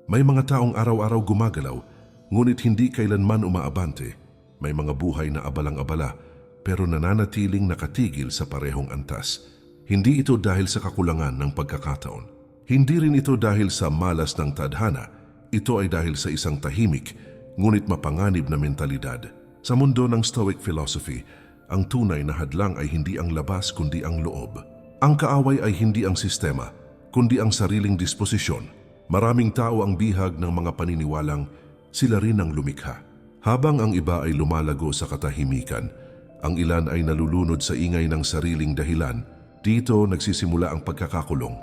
May mga taong araw-araw gumagalaw, ngunit hindi kailanman umaabante. May mga buhay na abalang-abala, pero nananatiling nakatigil sa parehong antas. Hindi ito dahil sa kakulangan ng pagkakataon. Hindi rin ito dahil sa malas ng tadhana. Ito ay dahil sa isang tahimik, ngunit mapanganib na mentalidad. Sa mundo ng Stoic philosophy, ang tunay na hadlang ay hindi ang labas kundi ang loob. Ang kaaway ay hindi ang sistema, kundi ang sariling disposisyon. Maraming tao ang bihag ng mga paniniwalang sila rin ang lumikha. Habang ang iba ay lumalago sa katahimikan, ang ilan ay nalulunod sa ingay ng sariling dahilan. Dito nagsisimula ang pagkakakulong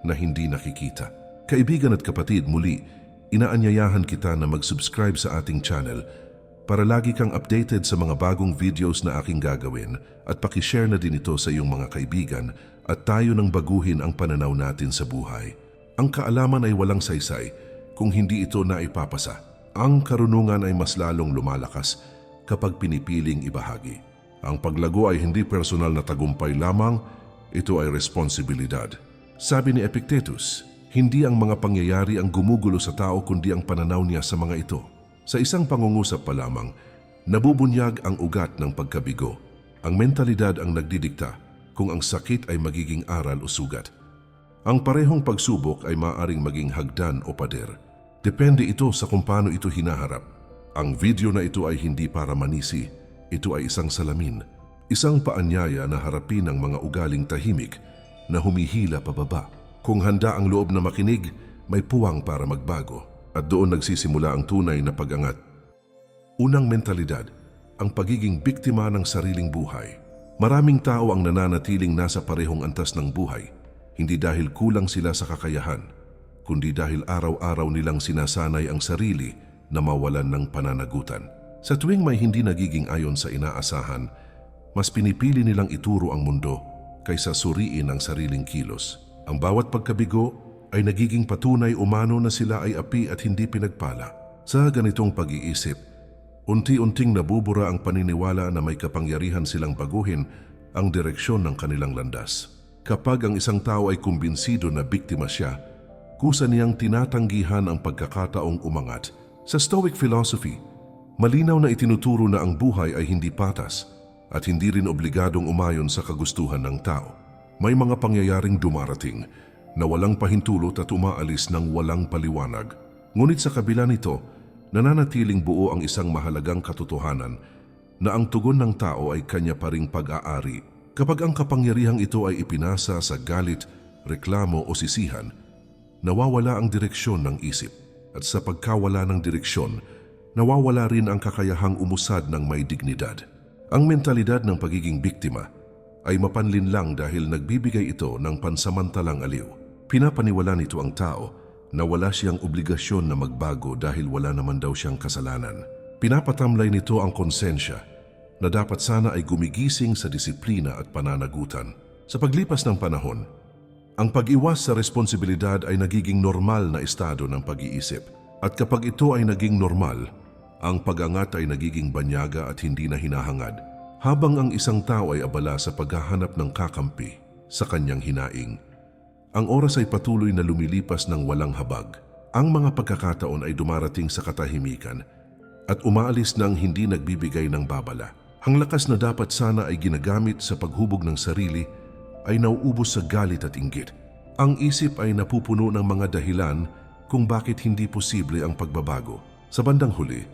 na hindi nakikita. Kaibigan at kapatid, muli, inaanyayahan kita na mag-subscribe sa ating channel para lagi kang updated sa mga bagong videos na aking gagawin at pakishare na din ito sa iyong mga kaibigan at tayo nang baguhin ang pananaw natin sa buhay. Ang kaalaman ay walang saysay kung hindi ito naipapasa. Ang karunungan ay mas lalong lumalakas kapag pinipiling ibahagi. Ang paglago ay hindi personal na tagumpay lamang, ito ay responsibilidad. Sabi ni Epictetus, hindi ang mga pangyayari ang gumugulo sa tao kundi ang pananaw niya sa mga ito. Sa isang pangungusap pa lamang, nabubunyag ang ugat ng pagkabigo. Ang mentalidad ang nagdidikta kung ang sakit ay magiging aral o sugat. Ang parehong pagsubok ay maaaring maging hagdan o pader. Depende ito sa kung paano ito hinaharap. Ang video na ito ay hindi para manisi. Ito ay isang salamin, isang paanyaya na harapin ang mga ugaling tahimik na humihila pababa. Kung handa ang loob na makinig, may puwang para magbago. At doon nagsisimula ang tunay na pag-angat. Unang mentalidad, ang pagiging biktima ng sariling buhay. Maraming tao ang nananatiling nasa parehong antas ng buhay. Hindi dahil kulang sila sa kakayahan, kundi dahil araw-araw nilang sinasanay ang sarili na mawalan ng pananagutan. Sa tuwing may hindi nagiging ayon sa inaasahan, mas pinipili nilang ituro ang mundo kaysa suriin ang sariling kilos. Ang bawat pagkabigo ay nagiging patunay umano na sila ay api at hindi pinagpala. Sa ganitong pag-iisip, unti-unting nabubura ang paniniwala na may kapangyarihan silang baguhin ang direksyon ng kanilang landas. Kapag ang isang tao ay kumbinsido na biktima siya, kusa niyang tinatanggihan ang pagkakataong umangat. Sa Stoic philosophy, malinaw na itinuturo na ang buhay ay hindi patas at hindi rin obligadong umayon sa kagustuhan ng tao. May mga pangyayaring dumarating na walang pahintulot at umaalis ng walang paliwanag. Ngunit sa kabila nito, nananatiling buo ang isang mahalagang katotohanan na ang tugon ng tao ay kanya pa ring pag-aari. Kapag ang kapangyarihang ito ay ipinasa sa galit, reklamo o sisihan, nawawala ang direksyon ng isip. At sa pagkawala ng direksyon, nawawala rin ang kakayahang umusad ng may dignidad. Ang mentalidad ng pagiging biktima ay mapanlinlang dahil nagbibigay ito ng pansamantalang aliw. Pinapaniwala nito ang tao na wala siyang obligasyon na magbago dahil wala naman daw siyang kasalanan. Pinapatamlay nito ang konsensya na dapat sana ay gumigising sa disiplina at pananagutan. Sa paglipas ng panahon, ang pag-iwas sa responsibilidad ay nagiging normal na estado ng pag-iisip. At kapag ito ay naging normal, ang pag-angat ay nagiging banyaga at hindi na hinahangad, habang ang isang tao ay abala sa paghahanap ng kakampi sa kanyang hinaing. Ang oras ay patuloy na lumilipas ng walang habag. Ang mga pagkakataon ay dumarating sa katahimikan at umaalis ng hindi nagbibigay ng babala. Ang lakas na dapat sana ay ginagamit sa paghubog ng sarili ay nauubos sa galit at inggit. Ang isip ay napupuno ng mga dahilan kung bakit hindi posible ang pagbabago. Sa bandang huli,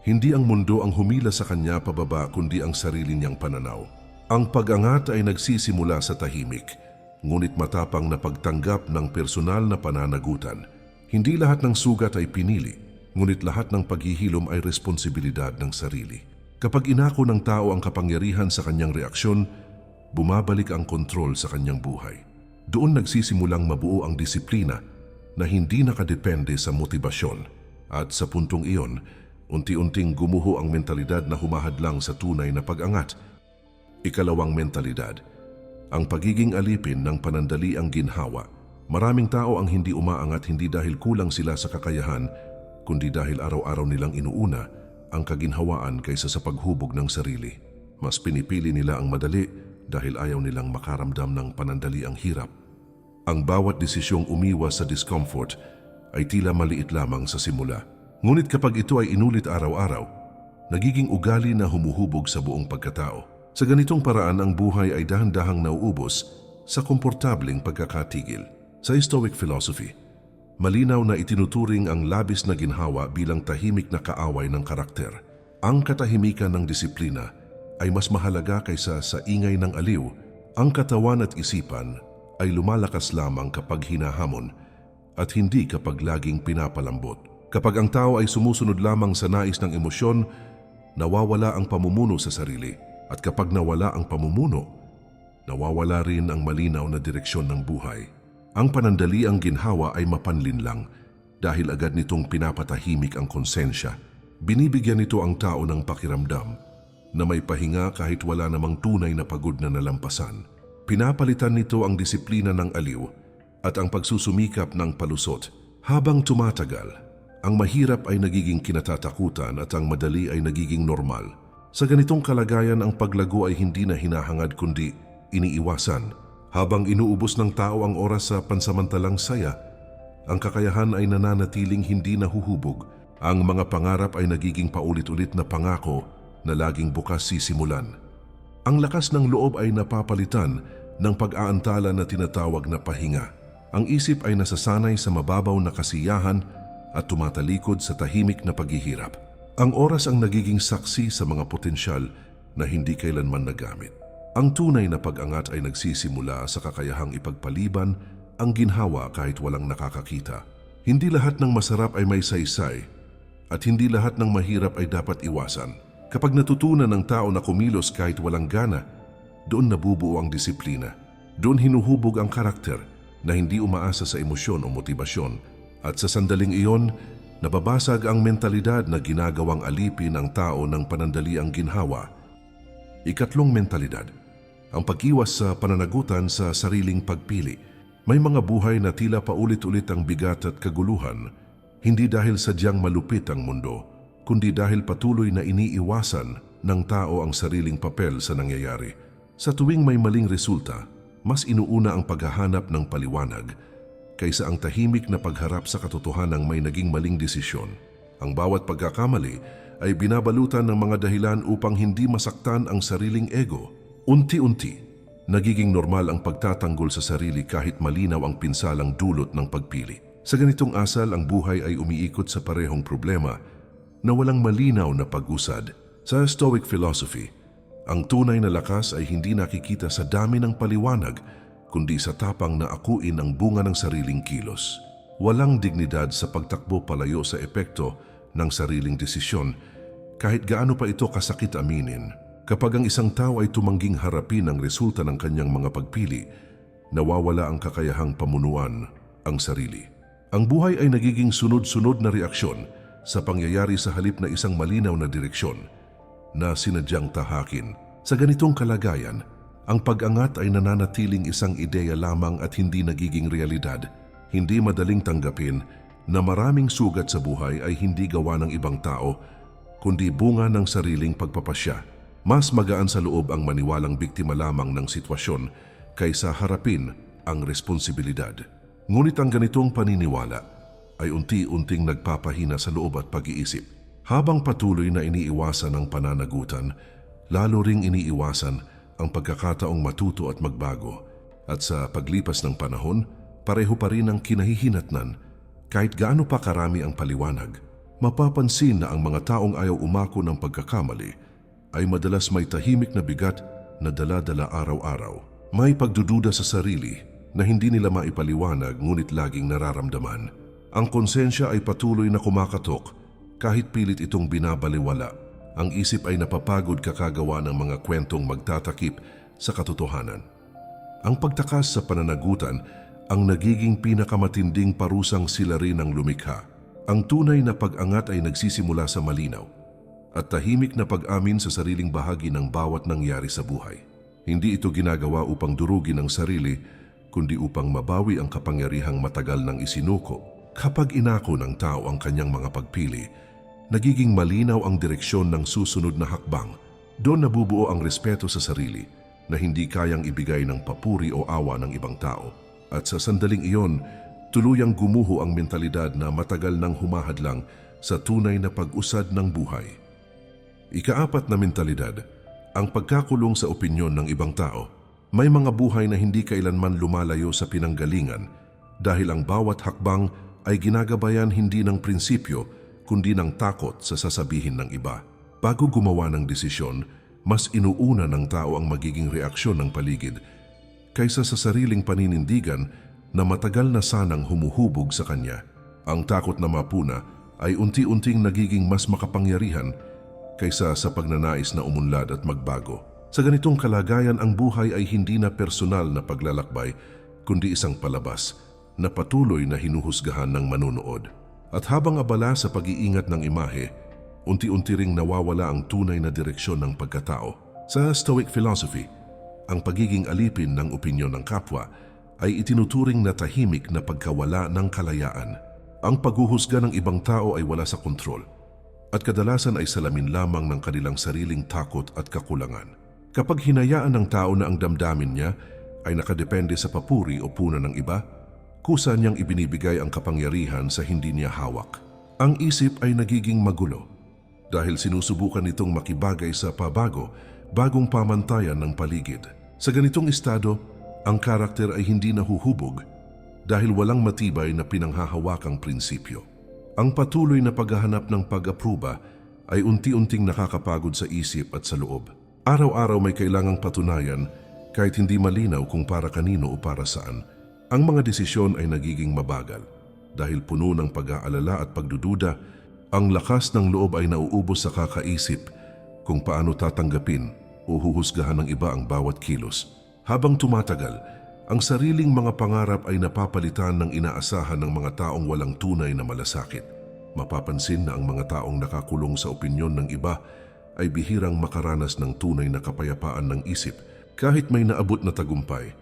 hindi ang mundo ang humila sa kanya pababa kundi ang sarili niyang pananaw. Ang pag-angat ay nagsisimula sa tahimik, ngunit matapang na pagtanggap ng personal na pananagutan. Hindi lahat ng sugat ay pinili, ngunit lahat ng paghihilom ay responsibilidad ng sarili. Kapag inako ng tao ang kapangyarihan sa kanyang reaksyon, bumabalik ang kontrol sa kanyang buhay. Doon nagsisimulang mabuo ang disiplina na hindi nakadepende sa motibasyon. At sa puntong iyon, unti-unting gumuho ang mentalidad na humahadlang sa tunay na pag-angat. Ikalawang mentalidad, ang pagiging alipin ng panandali ang ginhawa. Maraming tao ang hindi umaangat hindi dahil kulang sila sa kakayahan, kundi dahil araw-araw nilang inuuna ang kaginhawaan kaysa sa paghubog ng sarili. Mas pinipili nila ang madali dahil ayaw nilang makaramdam ng panandali ang hirap. Ang bawat desisyong umiwas sa discomfort ay tila maliit lamang sa simula. Ngunit kapag ito ay inulit araw-araw, nagiging ugali na humuhubog sa buong pagkatao. Sa ganitong paraan ang buhay ay dahan-dahang nauubos sa komportableng pagkakatigil. Sa Stoic philosophy, malinaw na itinuturing ang labis na ginhawa bilang tahimik na kaaway ng karakter. Ang katahimikan ng disiplina ay mas mahalaga kaysa sa ingay ng aliw. Ang katawan at isipan ay lumalakas lamang kapag hinahamon at hindi kapag laging pinapalambot. Kapag ang tao ay sumusunod lamang sa nais ng emosyon, nawawala ang pamumuno sa sarili. At kapag nawala ang pamumuno, nawawala rin ang malinaw na direksyon ng buhay. Ang panandaliang ginhawa ay mapanlinlang dahil agad nitong pinapatahimik ang konsensya. Binibigyan nito ang tao ng pakiramdam na may pahinga kahit wala namang tunay na pagod na nalampasan. Pinapalitan nito ang disiplina ng aliw at ang pagsusumikap ng palusot. Habang tumatagal, ang mahirap ay nagiging kinatatakutan at ang madali ay nagiging normal. Sa ganitong kalagayan, ang paglago ay hindi na hinahangad kundi iniiwasan. Habang inuubos ng tao ang oras sa pansamantalang saya, ang kakayahan ay nananatiling hindi nahuhubog. Ang mga pangarap ay nagiging paulit-ulit na pangako na laging bukas sisimulan. Ang lakas ng loob ay napapalitan ng pag-aantala na tinatawag na pahinga. Ang isip ay nasasanay sa mababaw na kasiyahan at tumatalikod sa tahimik na paghihirap. Ang oras ang nagiging saksi sa mga potensyal na hindi kailanman nagamit. Ang tunay na pag-angat ay nagsisimula sa kakayahang ipagpaliban ang ginhawa kahit walang nakakakita. Hindi lahat ng masarap ay may saysay at hindi lahat ng mahirap ay dapat iwasan. Kapag natutunan ng tao na kumilos kahit walang gana, doon nabubuo ang disiplina. Doon hinuhubog ang karakter na hindi umaasa sa emosyon o motibasyon. At sa sandaling iyon, nababasag ang mentalidad na ginagawang alipin ang tao ng panandaliang ginhawa. Ikatlong mentalidad, ang pag-iwas sa pananagutan sa sariling pagpili. May mga buhay na tila paulit-ulit ang bigat at kaguluhan, hindi dahil sadyang malupit ang mundo, kundi dahil patuloy na iniiwasan ng tao ang sariling papel sa nangyayari. Sa tuwing may maling resulta, mas inuuna ang paghahanap ng paliwanag kaysa ang tahimik na pagharap sa katotohanang may naging maling desisyon. Ang bawat pagkakamali ay binabalutan ng mga dahilan upang hindi masaktan ang sariling ego. Unti-unti, nagiging normal ang pagtatanggol sa sarili kahit malinaw ang pinsalang dulot ng pagpili. Sa ganitong asal, ang buhay ay umiikot sa parehong problema na walang malinaw na pag-usad. Sa Stoic philosophy, ang tunay na lakas ay hindi nakikita sa dami ng paliwanag, kundi sa tapang na akuin ang bunga ng sariling kilos. Walang dignidad sa pagtakbo palayo sa epekto ng sariling desisyon, kahit gaano pa ito kasakit aminin. Kapag ang isang tao ay tumangging harapin ang resulta ng kanyang mga pagpili, nawawala ang kakayahang pamunuan ang sarili. Ang buhay ay nagiging sunod-sunod na reaksyon sa pangyayari sa halip na isang malinaw na direksyon na sinadyang tahakin. Sa ganitong kalagayan, ang pag-angat ay nananatiling isang ideya lamang at hindi nagiging realidad. Hindi madaling tanggapin na maraming sugat sa buhay ay hindi gawa ng ibang tao, kundi bunga ng sariling pagpapasya. Mas magaan sa loob ang maniwalang biktima lamang ng sitwasyon kaysa harapin ang responsibilidad. Ngunit ang ganitong paniniwala ay unti-unting nagpapahina sa loob at pag-iisip. Habang patuloy na iniiwasan ang pananagutan, lalo ring iniiwasan ang pagkakataong matuto at magbago. At sa paglipas ng panahon, pareho pa rin ang kinahihinatnan. Kahit gaano pa karami ang paliwanag, mapapansin na ang mga taong ayaw umako ng pagkakamali ay madalas may tahimik na bigat na dala-dala araw-araw. May pagdududa sa sarili na hindi nila maipaliwanag ngunit laging nararamdaman. Ang konsensya ay patuloy na kumakatok kahit pilit itong binabaliwala. Ang isip ay napapagod kakagawa ng mga kwentong magtatakip sa katotohanan. Ang pagtakas sa pananagutan ang nagiging pinakamatinding parusang sila rin ng lumikha. Ang tunay na pag-angat ay nagsisimula sa malinaw at tahimik na pag-amin sa sariling bahagi ng bawat nangyari sa buhay. Hindi ito ginagawa upang durugin ang sarili, kundi upang mabawi ang kapangyarihang matagal ng isinuko. Kapag inako ng tao ang kanyang mga pagpili, nagiging malinaw ang direksyon ng susunod na hakbang. Doon nabubuo ang respeto sa sarili na hindi kayang ibigay ng papuri o awa ng ibang tao. At sa sandaling iyon, tuluyang gumuho ang mentalidad na matagal nang humahadlang sa tunay na pag-usad ng buhay. Ikaapat na mentalidad, ang pagkakulong sa opinyon ng ibang tao. May mga buhay na hindi kailanman lumalayo sa pinanggalingan dahil ang bawat hakbang ay ginagabayan hindi ng prinsipyo kundi ng takot sa sasabihin ng iba. Bago gumawa ng desisyon, mas inuuna ng tao ang magiging reaksyon ng paligid kaysa sa sariling paninindigan na matagal na sanang humuhubog sa kanya. Ang takot na mapuna ay unti-unting nagiging mas makapangyarihan kaysa sa pagnanais na umunlad at magbago. Sa ganitong kalagayan, ang buhay ay hindi na personal na paglalakbay, kundi isang palabas na patuloy na hinuhusgahan ng manunood. At habang abala sa pag-iingat ng imahe, unti-unti ring nawawala ang tunay na direksyon ng pagkatao. Sa Stoic philosophy, ang pagiging alipin ng opinyon ng kapwa ay itinuturing na tahimik na pagkawala ng kalayaan. Ang paghuhusga ng ibang tao ay wala sa kontrol at kadalasan ay salamin lamang ng kanilang sariling takot at kakulangan. Kapag hinayaan ng tao na ang damdamin niya ay nakadepende sa papuri o puna ng iba, kusa niyang ibinibigay ang kapangyarihan sa hindi niya hawak. Ang isip ay nagiging magulo dahil sinusubukan nitong makibagay sa bagong pamantayan ng paligid. Sa ganitong estado, ang karakter ay hindi nahuhubog dahil walang matibay na pinanghahawakang prinsipyo. Ang patuloy na paghahanap ng pag-apruba ay unti-unting nakakapagod sa isip at sa loob. Araw-araw may kailangang patunayan kahit hindi malinaw kung para kanino o para saan. Ang mga desisyon ay nagiging mabagal dahil puno ng pag-aalala at pagdududa. Ang lakas ng loob ay nauubos sa kakaisip kung paano tatanggapin o huhusgahan ng iba ang bawat kilos. Habang tumatagal, ang sariling mga pangarap ay napapalitan ng inaasahan ng mga taong walang tunay na malasakit. Mapapansin na ang mga taong nakakulong sa opinyon ng iba ay bihirang makaranas ng tunay na kapayapaan ng isip. Kahit may naabot na tagumpay,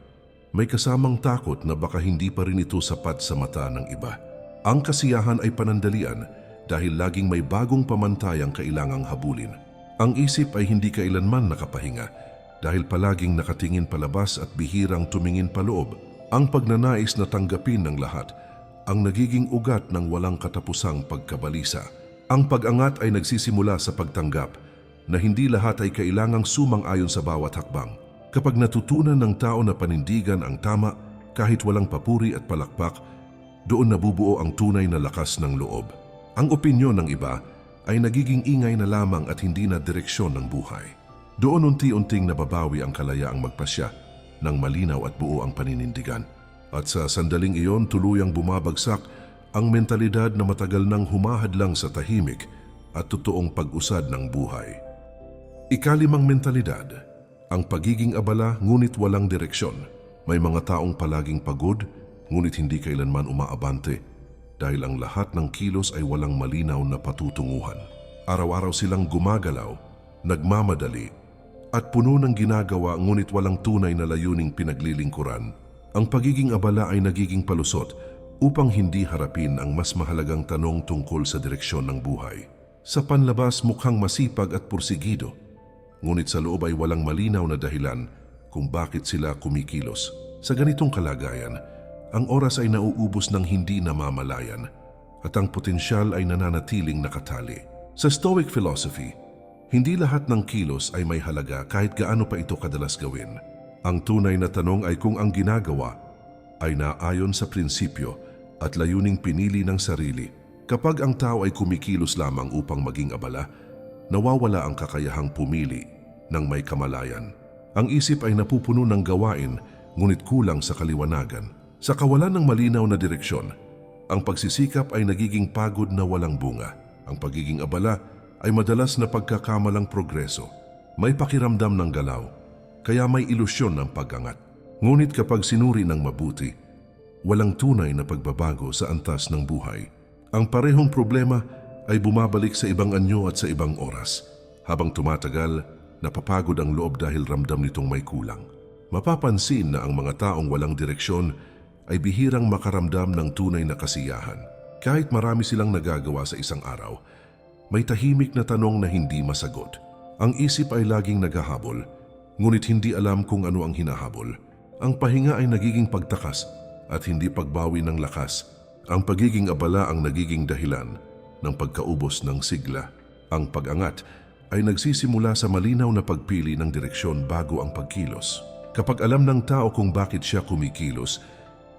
may kasamang takot na baka hindi pa rin ito sapat sa mata ng iba. Ang kasiyahan ay panandalian dahil laging may bagong pamantayang kailangang habulin. Ang isip ay hindi kailanman nakapahinga dahil palaging nakatingin palabas at bihirang tumingin paloob. Ang pagnanais na tanggapin ng lahat ang nagiging ugat ng walang katapusang pagkabalisa. Ang pag-angat ay nagsisimula sa pagtanggap na hindi lahat ay kailangang sumang-ayon sa bawat hakbang. Kapag natutunan ng tao na panindigan ang tama kahit walang papuri at palakpak, doon nabubuo ang tunay na lakas ng loob. Ang opinyon ng iba ay nagiging ingay na lamang at hindi na direksyon ng buhay. Doon unti-unting nababawi ang kalayaang magpasya ng malinaw at buo ang paninindigan. At sa sandaling iyon, tuluyang bumabagsak ang mentalidad na matagal nang humahadlang sa tahimik at totoong pag-usad ng buhay. Ikalimang mentalidad, ang pagiging abala ngunit walang direksyon. May mga taong palaging pagod ngunit hindi kailanman umaabante dahil ang lahat ng kilos ay walang malinaw na patutunguhan. Araw-araw silang gumagalaw, nagmamadali, at puno ng ginagawa ngunit walang tunay na layuning pinaglilingkuran. Ang pagiging abala ay nagiging palusot upang hindi harapin ang mas mahalagang tanong tungkol sa direksyon ng buhay. Sa panlabas mukhang masipag at pursigido, ngunit sa loob ay walang malinaw na dahilan kung bakit sila kumikilos. Sa ganitong kalagayan, ang oras ay nauubos ng hindi namamalayan at ang potensyal ay nananatiling nakatali. Sa Stoic philosophy, hindi lahat ng kilos ay may halaga kahit gaano pa ito kadalas gawin. Ang tunay na tanong ay kung ang ginagawa ay naayon sa prinsipyo at layuning pinili ng sarili. Kapag ang tao ay kumikilos lamang upang maging abala, nawawala ang kakayahang pumili ng may kamalayan. Ang isip ay napupuno ng gawain ngunit kulang sa kaliwanagan. Sa kawalan ng malinaw na direksyon, ang pagsisikap ay nagiging pagod na walang bunga. Ang pagiging abala ay madalas na pagkakamalang progreso. May pakiramdam ng galaw, kaya may ilusyon ng pag-angat. Ngunit kapag sinuri ng mabuti, walang tunay na pagbabago sa antas ng buhay. Ang parehong problema ay bumabalik sa ibang anyo at sa ibang oras. Habang tumatagal, napapagod ang loob dahil ramdam nitong may kulang. Mapapansin na ang mga taong walang direksyon ay bihirang makaramdam ng tunay na kasiyahan. Kahit marami silang nagagawa sa isang araw, may tahimik na tanong na hindi masagot. Ang isip ay laging naghahabol, ngunit hindi alam kung ano ang hinahabol. Ang pahinga ay nagiging pagtakas at hindi pagbawi ng lakas. Ang pagiging abala ang nagiging dahilan ng pagkaubos ng sigla. Ang pag-angat ay nagsisimula sa malinaw na pagpili ng direksyon bago ang pagkilos. Kapag alam ng tao kung bakit siya kumikilos,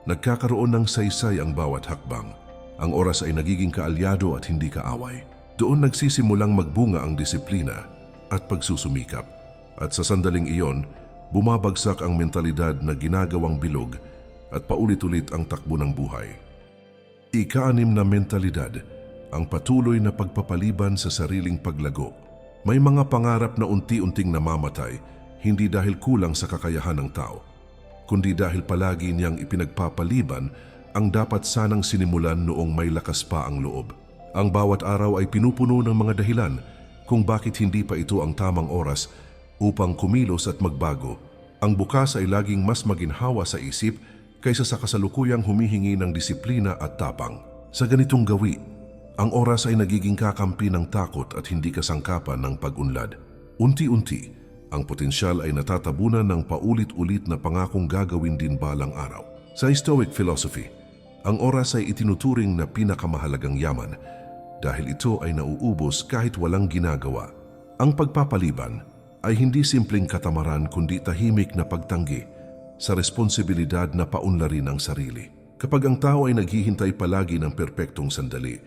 nagkakaroon ng saysay ang bawat hakbang. Ang oras ay nagiging kaalyado at hindi kaaway. Doon nagsisimulang magbunga ang disiplina at pagsusumikap. At sa sandaling iyon, bumabagsak ang mentalidad na ginagawang bilog at paulit-ulit ang takbo ng buhay. Ika-6 na mentalidad, ang patuloy na pagpapaliban sa sariling paglago. May mga pangarap na unti-unting namamatay, hindi dahil kulang sa kakayahan ng tao, kundi dahil palagi niyang ipinagpapaliban ang dapat sanang sinimulan noong may lakas pa ang loob. Ang bawat araw ay pinupuno ng mga dahilan kung bakit hindi pa ito ang tamang oras upang kumilos at magbago. Ang bukas ay laging mas maginhawa sa isip kaysa sa kasalukuyang humihingi ng disiplina at tapang. Sa ganitong gawi, ang oras ay nagiging kakampi ng takot at hindi kasangkapan ng pag-unlad. Unti-unti, ang potensyal ay natatabunan ng paulit-ulit na pangakong gagawin din balang araw. Sa Stoic philosophy, ang oras ay itinuturing na pinakamahalagang yaman dahil ito ay nauubos kahit walang ginagawa. Ang pagpapaliban ay hindi simpleng katamaran kundi tahimik na pagtanggi sa responsibilidad na paunlarin ang sarili. Kapag ang tao ay naghihintay palagi ng perpektong sandali,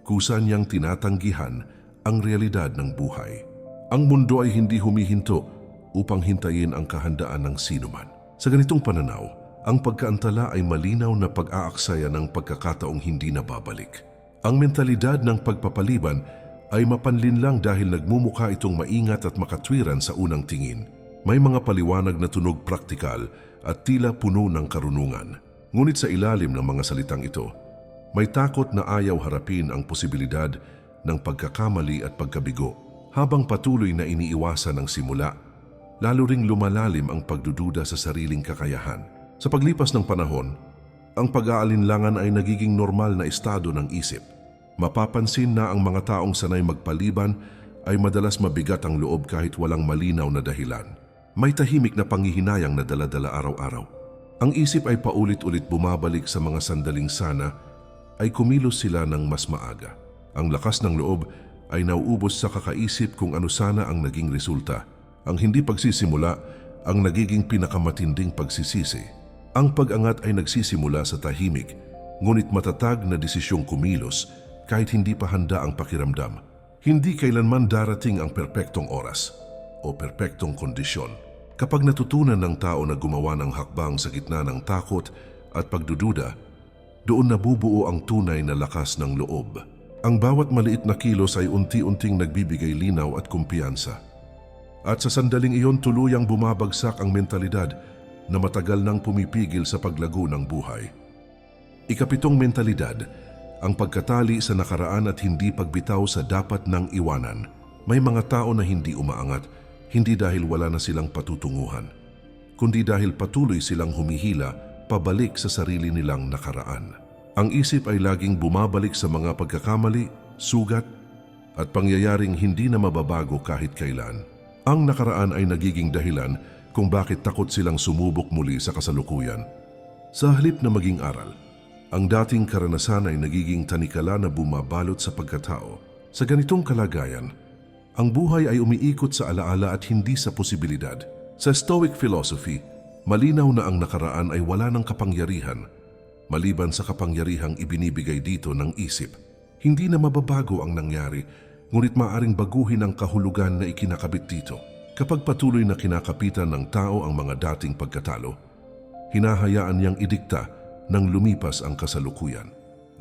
kusa niyang tinatanggihan ang realidad ng buhay. Ang mundo ay hindi humihinto upang hintayin ang kahandaan ng sinuman. Sa ganitong pananaw, ang pagkaantala ay malinaw na pag-aaksaya ng pagkakataong hindi nababalik. Ang mentalidad ng pagpapaliban ay mapanlinlang dahil nagmumukha itong maingat at makatwiran sa unang tingin. May mga paliwanag na tunog praktikal at tila puno ng karunungan. Ngunit sa ilalim ng mga salitang ito, may takot na ayaw harapin ang posibilidad ng pagkakamali at pagkabigo. Habang patuloy na iniiwasan ang simula, lalo ring lumalalim ang pagdududa sa sariling kakayahan. Sa paglipas ng panahon, ang pag-aalinlangan ay nagiging normal na estado ng isip. Mapapansin na ang mga taong sanay magpaliban ay madalas mabigat ang loob kahit walang malinaw na dahilan. May tahimik na panghihinayang na dala-dala araw-araw. Ang isip ay paulit-ulit bumabalik sa mga sandaling sana ay kumilos sila ng mas maaga. Ang lakas ng loob ay nauubos sa kakaisip kung ano sana ang naging resulta. Ang hindi pagsisimula ang nagiging pinakamatinding pagsisisi. Ang pag-angat ay nagsisimula sa tahimik, ngunit matatag na desisyong kumilos kahit hindi pa handa ang pakiramdam. Hindi kailanman darating ang perpektong oras o perpektong kondisyon. Kapag natutunan ng tao na gumawa ng hakbang sa gitna ng takot at pagdududa, doon nabubuo ang tunay na lakas ng loob. Ang bawat maliit na kilos ay unti-unting nagbibigay linaw at kumpiyansa. At sa sandaling iyon tuluyang bumabagsak ang mentalidad na matagal nang pumipigil sa paglago ng buhay. Ika-7 mentalidad, ang pagkatali sa nakaraan at hindi pagbitaw sa dapat nang iwanan. May mga tao na hindi umaangat, hindi dahil wala na silang patutunguhan, kundi dahil patuloy silang humihila pabalik sa sarili nilang nakaraan. Ang isip ay laging bumabalik sa mga pagkakamali, sugat, at pangyayaring hindi na mababago kahit kailan. Ang nakaraan ay nagiging dahilan kung bakit takot silang sumubok muli sa kasalukuyan. Sa halip na maging aral, ang dating karanasan ay nagiging tanikala na bumabalot sa pagkatao. Sa ganitong kalagayan, ang buhay ay umiikot sa alaala at hindi sa posibilidad. Sa Stoic philosophy, malinaw na ang nakaraan ay wala ng kapangyarihan, maliban sa kapangyarihang ibinibigay dito ng isip. Hindi na mababago ang nangyari, ngunit maaaring baguhin ang kahulugan na ikinakabit dito. Kapag patuloy na kinakapitan ng tao ang mga dating pagkatalo, hinahayaan niyang idikta nang lumipas ang kasalukuyan.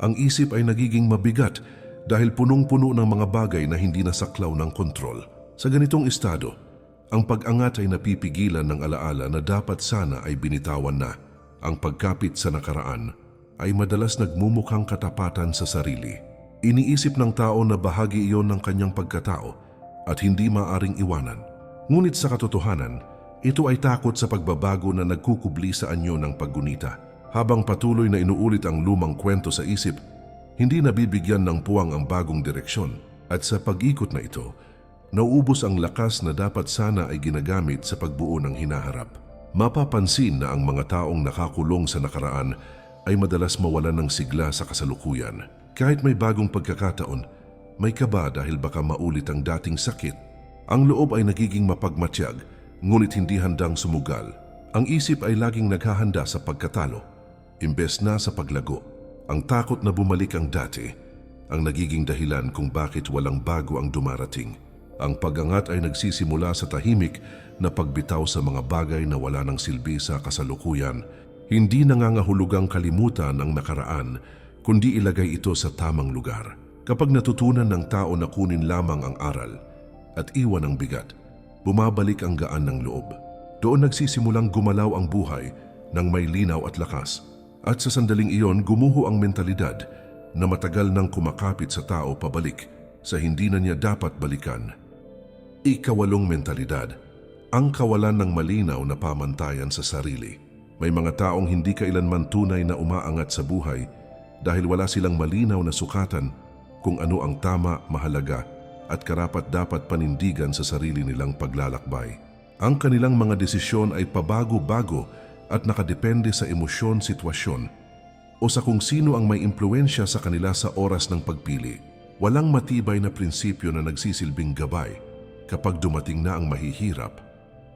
Ang isip ay nagiging mabigat dahil punong-puno ng mga bagay na hindi nasaklaw ng kontrol. Sa ganitong estado, ang pag-angat ay napipigilan ng alaala na dapat sana ay binitawan na. Ang pagkapit sa nakaraan ay madalas nagmumukhang katapatan sa sarili. Iniisip ng tao na bahagi iyon ng kanyang pagkatao at hindi maaring iwanan. Ngunit sa katotohanan, ito ay takot sa pagbabago na nagkukubli sa anyo ng paggunita. Habang patuloy na inuulit ang lumang kwento sa isip, hindi nabibigyan ng puwang ang bagong direksyon. At sa pag-ikot na ito, nauubos ang lakas na dapat sana ay ginagamit sa pagbuo ng hinaharap. Mapapansin na ang mga taong nakakulong sa nakaraan ay madalas mawalan ng sigla sa kasalukuyan. Kahit may bagong pagkakataon, may kaba dahil baka maulit ang dating sakit. Ang loob ay nagiging mapagmatyag, ngunit hindi handang sumugal. Ang isip ay laging naghahanda sa pagkatalo, imbes na sa paglago. Ang takot na bumalik ang dati, ang nagiging dahilan kung bakit walang bago ang dumarating. Ang pag-angat ay nagsisimula sa tahimik na pagbitaw sa mga bagay na wala ng silbi sa kasalukuyan. Hindi nangangahulugang kalimutan ang nakaraan, kundi ilagay ito sa tamang lugar. Kapag natutunan ng tao na kunin lamang ang aral at iwan ang bigat, bumabalik ang gaan ng loob. Doon nagsisimulang gumalaw ang buhay ng may linaw at lakas. At sa sandaling iyon, gumuho ang mentalidad na matagal nang kumakapit sa tao pabalik sa hindi na niya dapat balikan. Ikawalong mentalidad, ang kawalan ng malinaw na pamantayan sa sarili. May mga taong hindi kailanman tunay na umaangat sa buhay dahil wala silang malinaw na sukatan kung ano ang tama, mahalaga at karapat-dapat panindigan sa sarili nilang paglalakbay. Ang kanilang mga desisyon ay pabago-bago at nakadepende sa emosyon, sitwasyon o sa kung sino ang may impluensya sa kanila sa oras ng pagpili. Walang matibay na prinsipyo na nagsisilbing gabay kapag dumating na ang mahihirap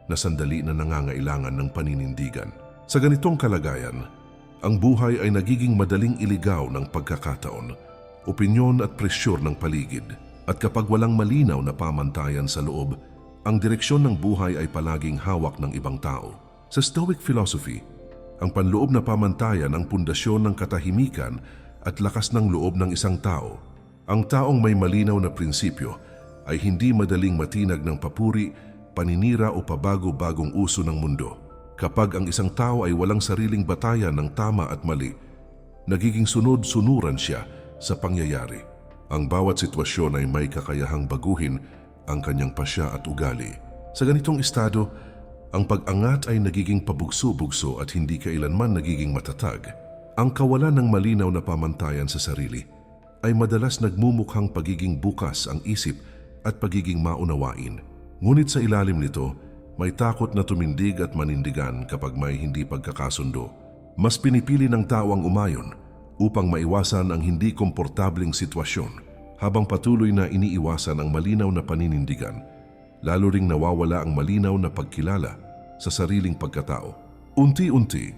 na sandali na nangangailangan ng paninindigan. Sa ganitong kalagayan, ang buhay ay nagiging madaling iligaw ng pagkakataon, opinyon at presyur ng paligid. At kapag walang malinaw na pamantayan sa loob, ang direksyon ng buhay ay palaging hawak ng ibang tao. Sa Stoic philosophy, ang panloob na pamantayan ang pundasyon ng katahimikan at lakas ng loob ng isang tao. Ang taong may malinaw na prinsipyo ay hindi madaling matinag ng papuri, paninira o pabago-bagong uso ng mundo. Kapag ang isang tao ay walang sariling batayan ng tama at mali, nagiging sunod-sunuran siya sa pangyayari. Ang bawat sitwasyon ay may kakayahang baguhin ang kanyang pasya at ugali. Sa ganitong estado, ang pag-angat ay nagiging pabugso-bugso at hindi kailanman nagiging matatag. Ang kawalan ng malinaw na pamantayan sa sarili ay madalas nagmumukhang pagiging bukas ang isip at pagiging maunawain. Ngunit sa ilalim nito, may takot na tumindig at manindigan kapag may hindi pagkakasundo. Mas pinipili ng tao ang umayon upang maiwasan ang hindi komportabling sitwasyon habang patuloy na iniiwasan ang malinaw na paninindigan. Lalo ring nawawala ang malinaw na pagkilala sa sariling pagkatao. Unti-unti,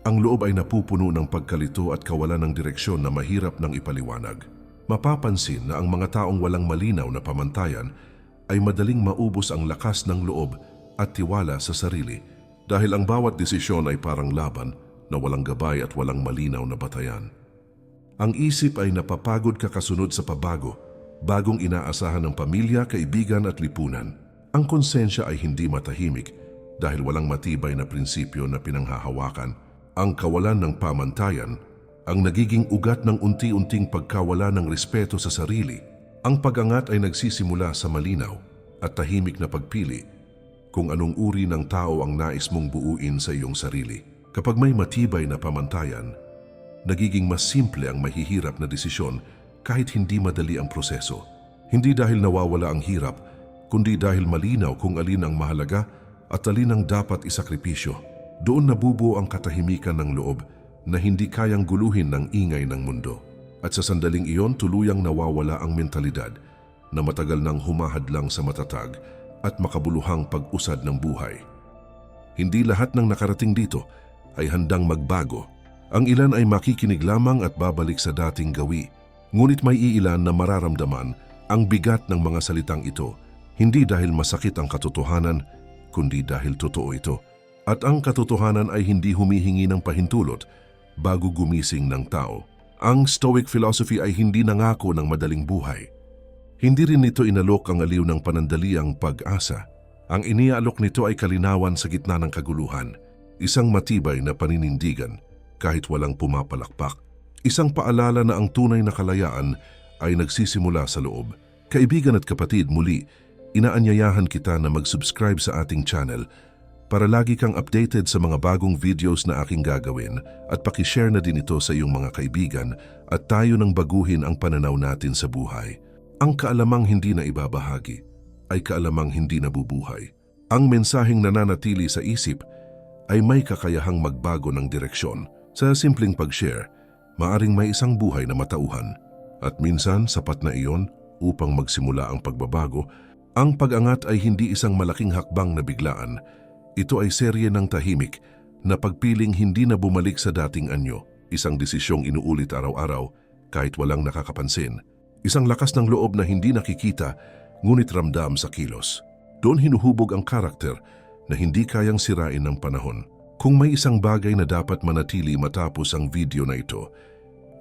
ang loob ay napupuno ng pagkalito at kawalan ng direksyon na mahirap ng ipaliwanag. Mapapansin na ang mga taong walang malinaw na pamantayan ay madaling maubos ang lakas ng loob at tiwala sa sarili dahil ang bawat desisyon ay parang laban na walang gabay at walang malinaw na batayan. Ang isip ay napapagod kakasunod sa pabago, bagong inaasahan ng pamilya, kaibigan at lipunan. Ang konsensya ay hindi matahimik dahil walang matibay na prinsipyo na pinanghahawakan. Ang kawalan ng pamantayan ang nagiging ugat ng unti-unting pagkawala ng respeto sa sarili. Ang pag-angat ay nagsisimula sa malinaw at tahimik na pagpili kung anong uri ng tao ang nais mong buuin sa iyong sarili. Kapag may matibay na pamantayan, nagiging mas simple ang mahihirap na desisyon kahit hindi madali ang proseso. Hindi dahil nawawala ang hirap, kundi dahil malinaw kung alin ang mahalaga at alin ang dapat isakripisyo. Doon nabubuo ang katahimikan ng loob na hindi kayang guluhin ng ingay ng mundo. At sa sandaling iyon, tuluyang nawawala ang mentalidad na matagal nang humahadlang sa matatag at makabuluhang pag-usad ng buhay. Hindi lahat ng nakarating dito ay handang magbago. Ang ilan ay makikinig lamang at babalik sa dating gawi. Ngunit may iilan na mararamdaman ang bigat ng mga salitang ito, hindi dahil masakit ang katotohanan, kundi dahil totoo ito. At ang katotohanan ay hindi humihingi ng pahintulot bago gumising ng tao. Ang Stoic philosophy ay hindi nangako ng madaling buhay. Hindi rin nito inalok ang aliw ng panandaliang pag-asa. Ang iniaalok nito ay kalinawan sa gitna ng kaguluhan, isang matibay na paninindigan kahit walang pumapalakpak. Isang paalala na ang tunay na kalayaan ay nagsisimula sa loob. Kaibigan at kapatid, muli, inaanyayahan kita na mag-subscribe sa ating channel para lagi kang updated sa mga bagong videos na aking gagawin at pakishare na din ito sa iyong mga kaibigan at tayo nang baguhin ang pananaw natin sa buhay. Ang kaalamang hindi na ibabahagi ay kaalamang hindi nabubuhay. Ang mensaheng nananatili sa isip ay may kakayahang magbago ng direksyon Sa simpleng pag-share, maaring may isang buhay na matauhan. At minsan, sapat na iyon upang magsimula ang pagbabago. Ang pag-angat ay hindi isang malaking hakbang na biglaan. Ito ay serye ng tahimik na pagpiling hindi na bumalik sa dating anyo. Isang desisyong inuulit araw-araw kahit walang nakakapansin. Isang lakas ng loob na hindi nakikita ngunit ramdam sa kilos. Doon hinuhubog ang karakter na hindi kayang sirain ng panahon. Kung may isang bagay na dapat manatili matapos ang video na ito,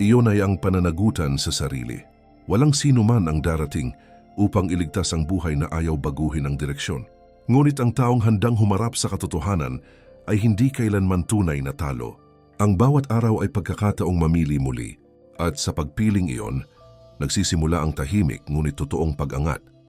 iyon ay ang pananagutan sa sarili. Walang sino man ang darating upang iligtas ang buhay na ayaw baguhin ang direksyon. Ngunit ang taong handang humarap sa katotohanan ay hindi kailanman tunay na talo. Ang bawat araw ay pagkakataong mamili muli. At sa pagpiling iyon, nagsisimula ang tahimik ngunit totoong pag-angat.